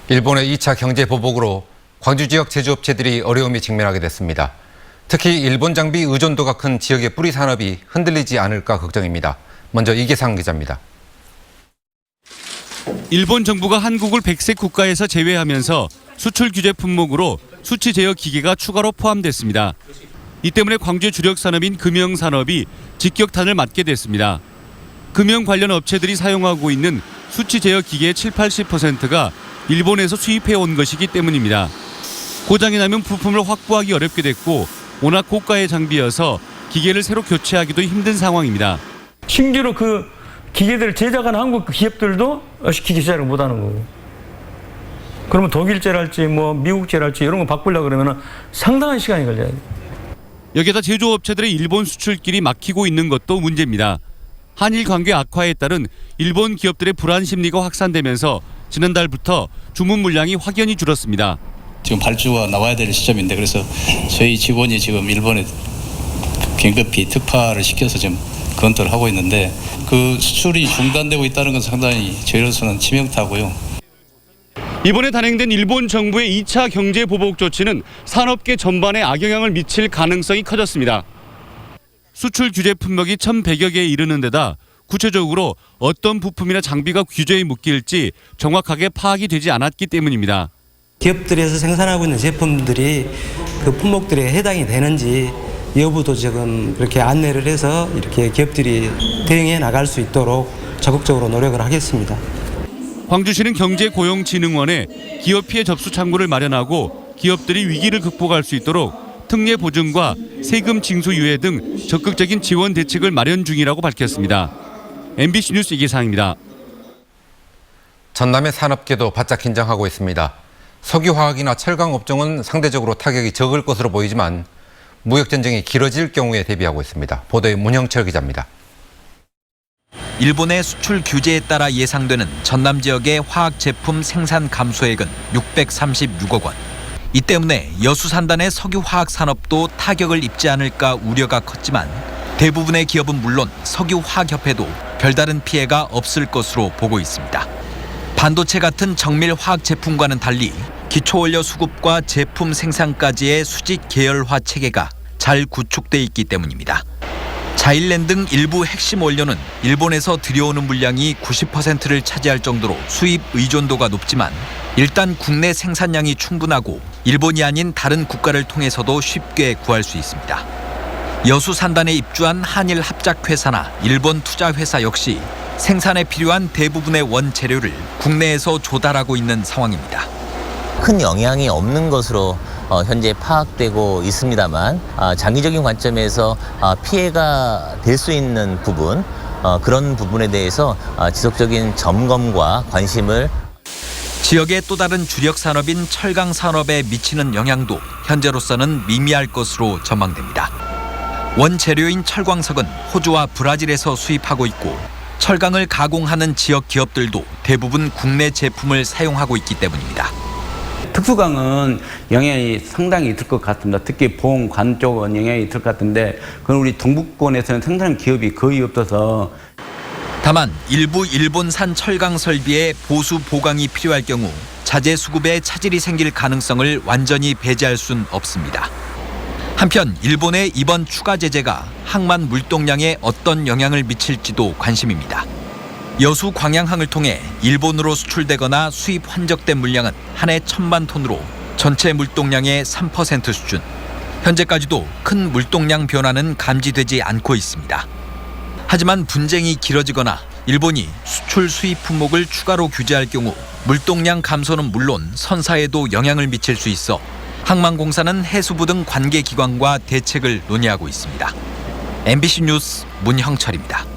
일본의 2차 경제 보복으로 광주 지역 제조업체들이 어려움에 직면하게 됐습니다. 특히 일본 장비 의존도가 큰 지역의 뿌리 산업이 흔들리지 않을까 걱정입니다. 먼저 이계상 기자입니다. 일본 정부가 한국을 백색 국가에서 제외하면서 수출 규제 품목으로 수치 제어 기계가 추가로 포함됐습니다. 이 때문에 광주의 주력 산업인 금형 산업이 직격탄을 맞게 됐습니다. 금형 관련 업체들이 사용하고 있는 수치 제어 기계의 70~80%가 일본에서 수입해온 것이기 때문입니다. 고장이 나면 부품을 확보하기 어렵게 됐고 워낙 고가의 장비여서 기계를 새로 교체하기도 힘든 상황입니다. 심지어 그 기계들을 제작하는 한국 기업들도 쉽게 제작을 못하는 거고. 그러면 독일제랄지 미국제랄지 이런 거 바꾸려고 그러면 상당한 시간이 걸려요. 여기다 제조업체들의 일본 수출길이 막히고 있는 것도 문제입니다. 한일 관계 악화에 따른 일본 기업들의 불안 심리가 확산되면서 지난달부터 주문 물량이 확연히 줄었습니다. 지금 발주가 나와야 될 시점인데 그래서 저희 직원이 지금 일본에 긴급히 특파를 시켜서 지금 검토를 하고 있는데 그 수출이 중단되고 있다는 건 상당히 저희로서는 치명타고요. 이번에 단행된 일본 정부의 2차 경제 보복 조치는 산업계 전반에 악영향을 미칠 가능성이 커졌습니다. 수출 규제 품목이 1,100여 개에 이르는 데다 구체적으로 어떤 부품이나 장비가 규제에 묶일지 정확하게 파악이 되지 않았기 때문입니다. 기업들에서 생산하고 있는 제품들이 그 품목들에 해당이 되는지 여부도 지금 그렇게 안내를 해서 이렇게 기업들이 대응해 나갈 수 있도록 적극적으로 노력을 하겠습니다. 광주시는 경제고용진흥원에 기업 피해 접수 창구를 마련하고 기업들이 위기를 극복할 수 있도록 특례 보증과 세금 징수 유예 등 적극적인 지원 대책을 마련 중이라고 밝혔습니다. MBC 뉴스 이계상입니다. 전남의 산업계도 바짝 긴장하고 있습니다. 석유화학이나 철강 업종은 상대적으로 타격이 적을 것으로 보이지만 무역전쟁이 길어질 경우에 대비하고 있습니다. 보도에 문형철 기자입니다. 일본의 수출 규제에 따라 예상되는 전남 지역의 화학 제품 생산 감소액은 636억 원. 이 때문에 여수 산단의 석유화학 산업도 타격을 입지 않을까 우려가 컸지만 대부분의 기업은 물론 석유화학협회도 별다른 피해가 없을 것으로 보고 있습니다. 반도체 같은 정밀 화학 제품과는 달리 기초원료 수급과 제품 생산까지의 수직 계열화 체계가 잘 구축돼 있기 때문입니다. 자일렌 등 일부 핵심 원료는 일본에서 들여오는 물량이 90%를 차지할 정도로 수입 의존도가 높지만 일단 국내 생산량이 충분하고 일본이 아닌 다른 국가를 통해서도 쉽게 구할 수 있습니다. 여수 산단에 입주한 한일 합작회사나 일본 투자회사 역시 생산에 필요한 대부분의 원재료를 국내에서 조달하고 있는 상황입니다. 큰 영향이 없는 것으로 현재 파악되고 있습니다만 장기적인 관점에서 피해가 될 수 있는 부분 그런 부분에 대해서 지속적인 점검과 관심을 지역의 또 다른 주력 산업인 철강 산업에 미치는 영향도 현재로서는 미미할 것으로 전망됩니다. 원재료인 철광석은 호주와 브라질에서 수입하고 있고 철강을 가공하는 지역 기업들도 대부분 국내 제품을 사용하고 있기 때문입니다. 특수강은 영향이 상당히 있을 것 같습니다. 특히 봉, 관 쪽은 영향이 있을 것 같은데 그건 우리 동북권에서는 생산 기업이 거의 없어서 다만 일부 일본산 철강 설비에 보수 보강이 필요할 경우 자재 수급에 차질이 생길 가능성을 완전히 배제할 순 없습니다. 한편 일본의 이번 추가 제재가 항만 물동량에 어떤 영향을 미칠지도 관심입니다. 여수 광양항을 통해 일본으로 수출되거나 수입 환적된 물량은 한 해 1,000만 톤으로 전체 물동량의 3% 수준. 현재까지도 큰 물동량 변화는 감지되지 않고 있습니다. 하지만 분쟁이 길어지거나 일본이 수출 수입 품목을 추가로 규제할 경우 물동량 감소는 물론 선사에도 영향을 미칠 수 있어 항만공사는 해수부 등 관계기관과 대책을 논의하고 있습니다. MBC 뉴스 문형철입니다.